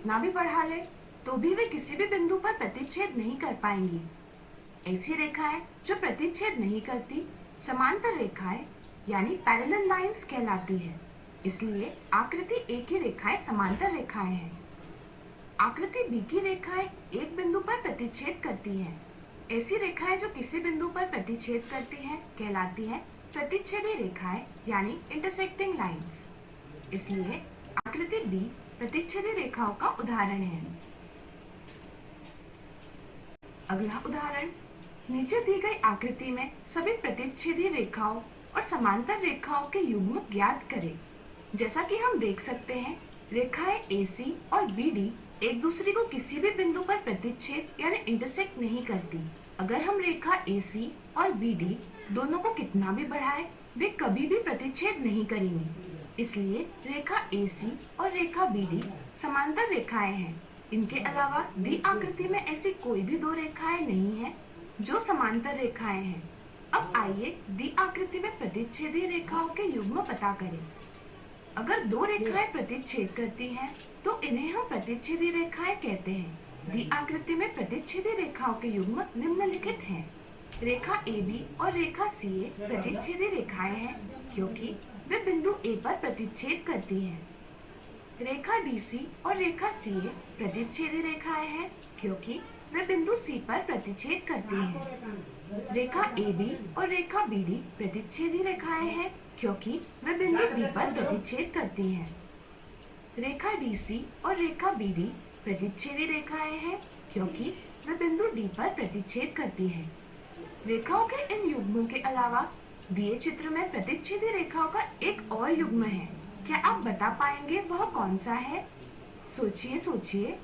कितना भी बढ़ा ले तो भी वे किसी भी बिंदु पर प्रतिच्छेद नहीं कर पाएंगी। ऐसी रेखाएं जो प्रतिच्छेद नहीं करती समांतर रेखाएं यानी पैरेलल लाइंस कहलाती है। इसलिए आकृति ए की रेखाएं समांतर रेखाएं हैं। आकृति बी की रेखाएं एक बिंदु पर प्रतिच्छेद करती हैं। ऐसी रेखाएं जो किसी बिंदु पर प्रतिच्छेद करती हैं कहलाती हैं प्रतिच्छेदी रेखाएं यानी इंटरसेक्टिंग लाइंस। इसलिए आकृति बी प्रतिच्छेदी रेखाओं का उदाहरण है। अगला उदाहरण, नीचे दी गई आकृति में सभी प्रतिच्छेदी रेखाओं और समांतर रेखाओं के युग्म ज्ञात करें। जैसा कि हम देख सकते हैं, रेखाएं AC और BD एक दूसरे को किसी भी बिंदु पर प्रतिच्छेद यानी इंटरसेक्ट नहीं करती। अगर हम रेखा AC और BD दोनों को कितना भी बढ़ाएं, वे कभी भी प्रतिच्छेद नहीं करेंगी। इसलिए रेखा AC और रेखा BD समांतर रेखाएं हैं। इनके अलावा दी आकृति में ऐसी कोई भी दो रेखाएं नहीं हैं जो समांतर रेखाएं हैं। अब आइए दी आकृति में प्रतिच्छेदी रेखाओं के युग्म पता करें। अगर दो रेखाएं प्रतिच्छेद करती हैं, तो इन्हें हम प्रतिच्छेदी रेखाएं कहते हैं। दी आकृति में प्रतिच्छेदी रेखाओं के युग्म निम्नलिखित हैं। रेखा AB और रेखा CA प्रतिच्छेदी रेखाएं हैं क्योंकि वे बिंदु A पर प्रतिच्छेद करती हैं। रेखा DC और रेखा CA प्रतिच्छेदी रेखाएं हैं क्योंकि वे बिंदु C पर प्रतिच्छेद करती हैं। रेखा AB और रेखा BD प्रतिच्छेदी रेखाएं हैं क्योंकि वे बिंदु B पर प्रतिच्छेद करती हैं। रेखा DC और रेखा BD प्रतिच्छेदी रेखाएं हैं क्योंकि वे बिंदु D पर प्रतिच्छेद करती हैं। रेखाओं के इन युग्मों के अलावा दिए चित्र में प्रतिच्छेदी रेखाओं का एक और युग्म है। क्या आप बता पाएंगे वह कौन सा है? सोचिए सोचिए।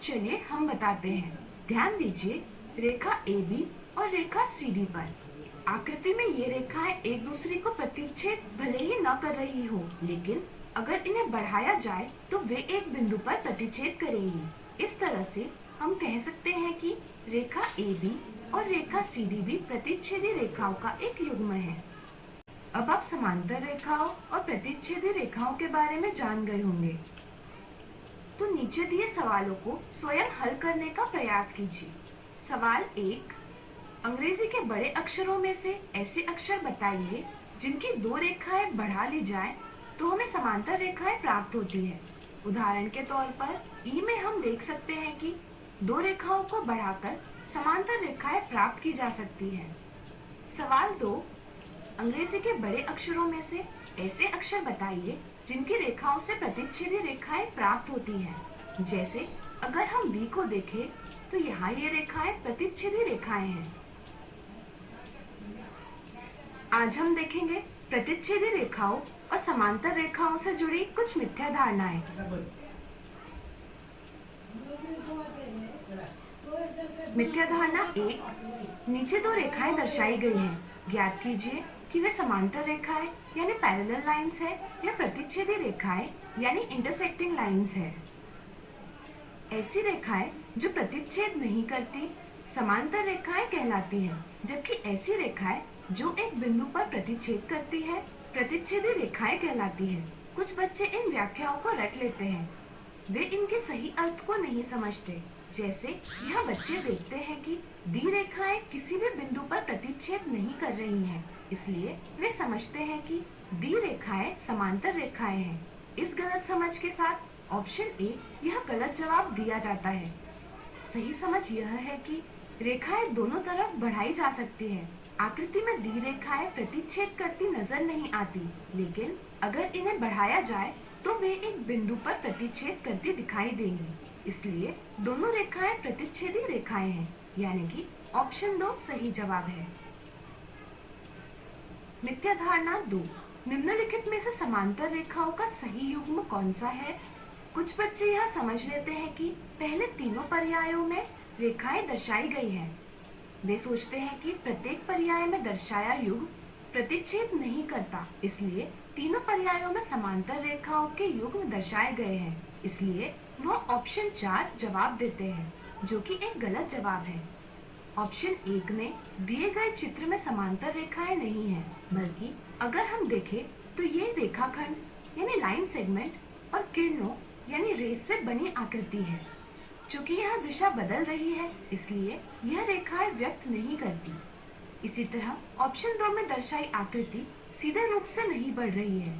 चलिए हम बताते हैं। ध्यान दीजिए रेखा AB और रेखा CD पर। आकृति में ये रेखाएं एक दूसरे को प्रतिच्छेद भले ही न कर रही हो, लेकिन अगर इन्हें बढ़ाया जाए तो वे एक बिंदु पर प्रतिच्छेद करेंगी। इस तरह से हम कह सकते हैं कि रेखा AB और रेखा CD भी प्रतिच्छेदी रेखाओं का एक युग्म है। अब आप समांतर रेखाओं और प्रतिच्छेदी रेखाओं के बारे में जान गए होंगे। तो नीचे दिए सवालों को स्वयं हल करने का प्रयास कीजिए। सवाल 1, अंग्रेजी के बड़े अक्षरों में से ऐसे अक्षर बताइए जिनकी दो रेखाएं बढ़ा ली जाए तो हमें समांतर रेखाएं प्राप्त होती है। उदाहरण के तौर पर ई में हम देख सकते हैं कि दो रेखाओं को बढ़ाकर समांतर रेखाएं प्राप्त की जा सकती हैं। सवाल 2, अंग्रेजी के बड़े अक्षरों में से ऐसे अक्षर बताइए जिनकी रेखाओं से प्रतिच्छेदी रेखाएं प्राप्त होती हैं। जैसे अगर हम बी को देखें तो यहाँ ये रेखाएं प्रतिच्छेदी रेखाएं हैं। आज हम देखेंगे प्रतिच्छेदी रेखाओं और समांतर रेखाओं से जुड़ी कुछ मिथ्या धारणाएं। मिथ्या धारणा 1, नीचे दो रेखाएं दर्शाई गई हैं। ज्ञात कीजिए कि वे समांतर रेखाएं यानी पैरेलल लाइंस है या प्रतिच्छेदी रेखाएं यानी इंटरसेक्टिंग लाइंस है। ऐसी रेखाएं जो प्रतिच्छेद नहीं करती समांतर रेखाएं कहलाती हैं, जबकि ऐसी रेखाएं जो एक बिंदु पर प्रतिच्छेद करती है प्रतिच्छेदी रेखाएं कहलाती हैं। कुछ बच्चे इन व्याख्याओं को रट लेते हैं। वे इनके सही अर्थ को नहीं समझते। जैसे यहाँ बच्चे देखते हैं कि दी रेखाएं किसी भी बिंदु पर प्रतिच्छेद नहीं कर रही हैं, इसलिए वे समझते हैं कि दी रेखाएं समांतर रेखाएं हैं। इस गलत समझ के साथ ऑप्शन ए यह गलत जवाब दिया जाता है। सही समझ यह है कि रेखाएं दोनों तरफ बढ़ाई जा सकती है। आकृति में दी रेखाएं प्रतिच्छेद करती नजर नहीं आती, लेकिन अगर इन्हें बढ़ाया जाए तो वे एक बिंदु पर प्रतिच्छेद करती दिखाई देंगी। इसलिए दोनों रेखाएं प्रतिच्छेदी रेखाएं हैं, यानी कि ऑप्शन 2 सही जवाब है। मिथ्या धारणा 2, निम्नलिखित में से समांतर रेखाओं का सही युग्म कौन सा है? कुछ बच्चे यह समझ लेते हैं कि पहले तीनों पर्यायों में रेखाएं दर्शाई गई हैं। वे सोचते हैं कि प्रत्येक पर्याय में दर्शाया युग्म प्रतिच्छेद नहीं करता, इसलिए तीनों पर्यायों में समांतर रेखाओं के युग्म दर्शाए गए हैं। इसलिए वो ऑप्शन 4 जवाब देते हैं, जो कि एक गलत जवाब है। ऑप्शन 1 में दिए गए चित्र में समांतर रेखाएं नहीं हैं, बल्कि अगर हम देखें तो ये रेखाखंड यानी लाइन सेगमेंट और किरणों यानी रेस से बनी आकृति है। चूंकि यह दिशा बदल रही है, इसलिए यह रेखाएं व्यक्त नहीं करती। इसी तरह ऑप्शन 2 में दर्शाई आकृति सीधे रूप से नहीं बढ़ रही है,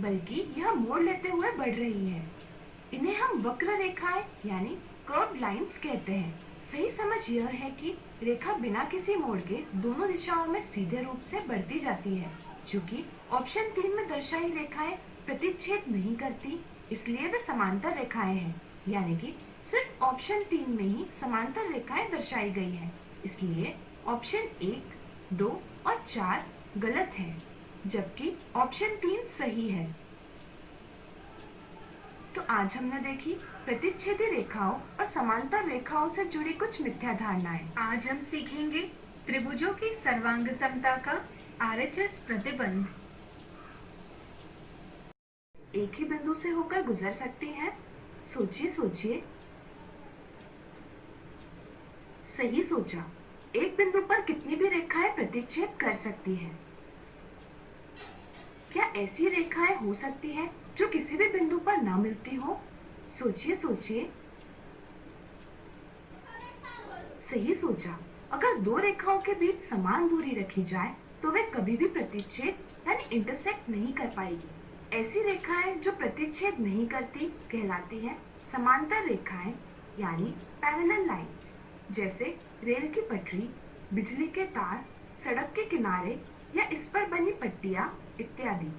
बल्कि यह मोड़ लेते हुए बढ़ रही है। इन्हें हम वक्र रेखाएं यानी कर्व्ड लाइंस कहते हैं। सही समझ यह है कि रेखा बिना किसी मोड़ के दोनों दिशाओं में सीधे रूप से बढ़ती जाती है। चूंकि ऑप्शन 3 में दर्शाई रेखाएं प्रतिच्छेद नहीं करती, इसलिए वे समांतर रेखाएं हैं। यानी कि सिर्फ ऑप्शन 3 में ही समांतर रेखाएं दर्शाई गई हैं। इसलिए ऑप्शन 1, 2 और 4 गलत है, जबकि ऑप्शन 3 सही है। तो आज हमने देखी प्रतिच्छेदी रेखाओं और समांतर रेखाओं से जुड़ी कुछ मिथ्या धारणाएं। आज हम सीखेंगे त्रिभुजों की सर्वांग समता का आरएचएस प्रतिबंध। एक ही बिंदु से होकर गुजर सकती हैं? सोचिए सोचिए। सही सोचा। एक बिंदु पर कितनी भी रेखाएं प्रतिच्छेद कर सकती हैं। क्या ऐसी रेखाएं हो सकती हैं जो किसी भी बिंदु पर न मिलती हो? सोचिए सोचिए। सही सोचा। अगर दो रेखाओं के बीच समान दूरी रखी जाए तो वे कभी भी प्रतिच्छेद यानी इंटरसेक्ट नहीं कर पाएगी। ऐसी रेखाएं जो प्रतिच्छेद नहीं करती कहलाती हैं समांतर रेखाएं यानी पैरेलल लाइंस, जैसे रेल की पटरी, बिजली के तार, सड़क के किनारे या इस पर बनी पट्टियां इत्यादि।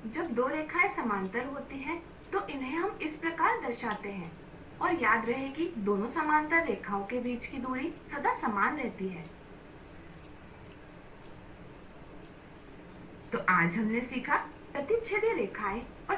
जब दो रेखाएं समांतर होती हैं तो इन्हें हम इस प्रकार दर्शाते हैं। और याद रहे कि दोनों समांतर रेखाओं के बीच की दूरी सदा समान रहती है। तो आज हमने सीखा प्रतिच्छेदी रेखाएं और